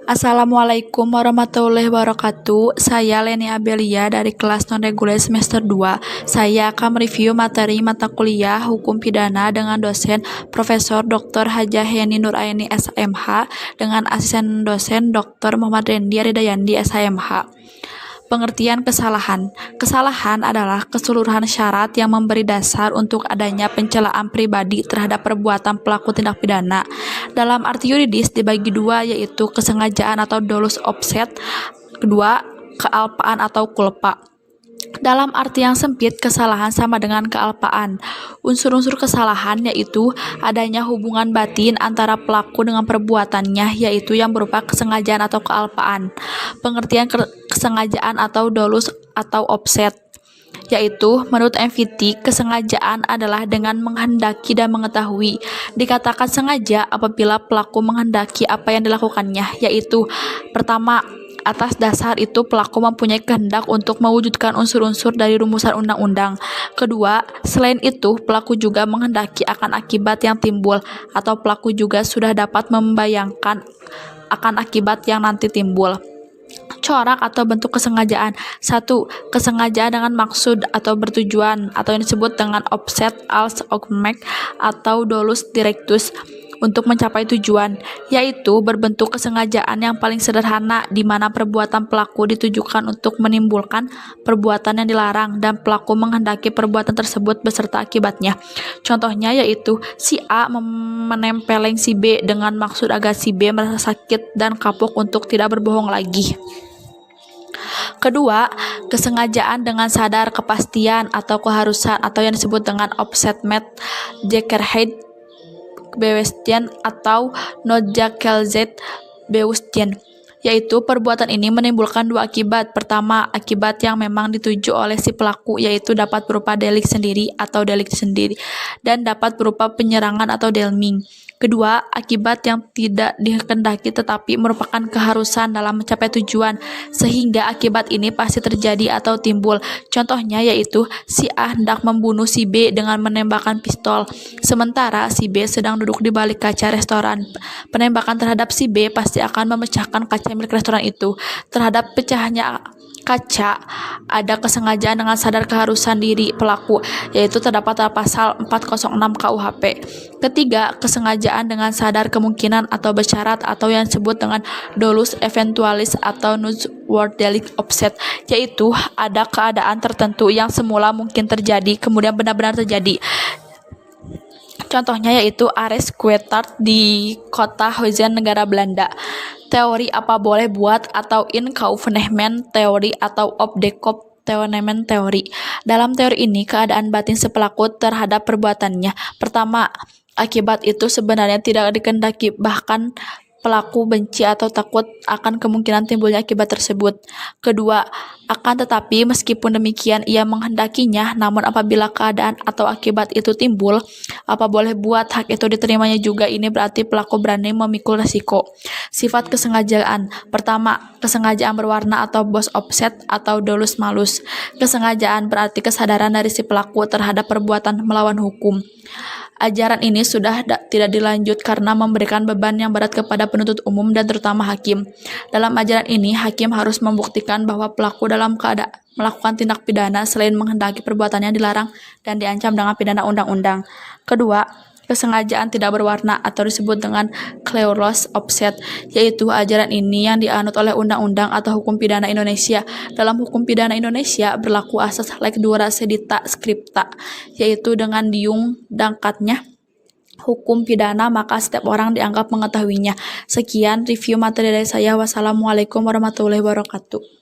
Assalamualaikum warahmatullahi wabarakatuh. Saya Leni Abelia dari kelas non-reguler semester 2. Saya akan mereview materi mata kuliah Hukum Pidana dengan dosen Profesor Dr. Hajah Heni Nuraini SMH dengan asisten dosen Dr. Muhammad Rendi Aridayandi SMH. Pengertian kesalahan. Kesalahan adalah keseluruhan syarat yang memberi dasar untuk adanya pencelaan pribadi terhadap perbuatan pelaku tindak pidana. Dalam arti yuridis dibagi dua, yaitu kesengajaan atau dolus offset, kedua kealpaan atau culpa. Dalam arti yang sempit, kesalahan sama dengan kealpaan. Unsur-unsur kesalahan yaitu adanya hubungan batin antara pelaku dengan perbuatannya, yaitu yang berupa kesengajaan atau kealpaan. Pengertian kesengajaan atau dolus atau offset, yaitu menurut MVT, kesengajaan adalah dengan menghendaki dan mengetahui. Dikatakan sengaja apabila pelaku menghendaki apa yang dilakukannya, yaitu pertama, atas dasar itu pelaku mempunyai kehendak untuk mewujudkan unsur-unsur dari rumusan undang-undang. Kedua, selain itu pelaku juga menghendaki akan akibat yang timbul, atau pelaku juga sudah dapat membayangkan akan akibat yang nanti timbul. Corak atau bentuk kesengajaan. 1. Kesengajaan dengan maksud atau bertujuan, atau yang disebut dengan offset als oogmerk atau dolus directus, untuk mencapai tujuan, yaitu berbentuk kesengajaan yang paling sederhana di mana perbuatan pelaku ditujukan untuk menimbulkan perbuatan yang dilarang dan pelaku menghendaki perbuatan tersebut beserta akibatnya. Contohnya yaitu si A menempeleng si B dengan maksud agar si B merasa sakit dan kapok untuk tidak berbohong lagi. Kedua, kesengajaan dengan sadar kepastian atau keharusan, atau yang disebut dengan offset met zekerheid bewustzijn atau noodzakelzeit bewustzijn, yaitu perbuatan ini menimbulkan dua akibat. Pertama, akibat yang memang dituju oleh si pelaku, yaitu dapat berupa delik sendiri atau delik sendiri, dan dapat berupa penyerangan atau delming. Kedua, akibat yang tidak dikehendaki tetapi merupakan keharusan dalam mencapai tujuan, sehingga akibat ini pasti terjadi atau timbul. Contohnya yaitu si A hendak membunuh si B dengan menembakkan pistol, sementara si B sedang duduk di balik kaca restoran. Penembakan terhadap si B pasti akan memecahkan kaca milik restoran itu. Terhadap pecahnya kaca, ada kesengajaan dengan sadar keharusan diri pelaku, yaitu terdapat dalam pasal 406 KUHP. Ketiga, kesengajaan dengan sadar kemungkinan atau bersyarat, atau yang disebut dengan dolus eventualis atau noteworthy offset, yaitu ada keadaan tertentu yang semula mungkin terjadi kemudian benar-benar terjadi. Contohnya yaitu Ares Kuetart di kota Huizen, negara Belanda. Teori apa boleh buat atau inkaufnehmen teori atau op de kop teonemen teori. Dalam teori ini, keadaan batin si pelaku terhadap perbuatannya. Pertama, akibat itu sebenarnya tidak dikehendaki, bahkan pelaku benci atau takut akan kemungkinan timbulnya akibat tersebut. Kedua, akan tetapi meskipun demikian ia menghendakinya, namun apabila keadaan atau akibat itu timbul, apa boleh buat hak itu diterimanya juga. Ini berarti pelaku berani memikul resiko. Sifat kesengajaan. Pertama, kesengajaan berwarna atau both offset atau dolus malus. Kesengajaan berarti kesadaran dari si pelaku terhadap perbuatan melawan hukum. Ajaran ini sudah tidak dilanjut karena memberikan beban yang berat kepada penuntut umum dan terutama hakim. Dalam ajaran ini, hakim harus membuktikan bahwa pelaku dalam keadaan melakukan tindak pidana selain menghendaki perbuatannya dilarang dan diancam dengan pidana undang-undang. Kedua, kesengajaan tidak berwarna atau disebut dengan clearless offset, yaitu ajaran ini yang dianut oleh undang-undang atau hukum pidana Indonesia. Dalam hukum pidana Indonesia berlaku asas lex dura sedita scripta, yaitu dengan diung dangkatnya hukum pidana maka setiap orang dianggap mengetahuinya. Sekian review materi dari saya. Wassalamualaikum warahmatullahi wabarakatuh.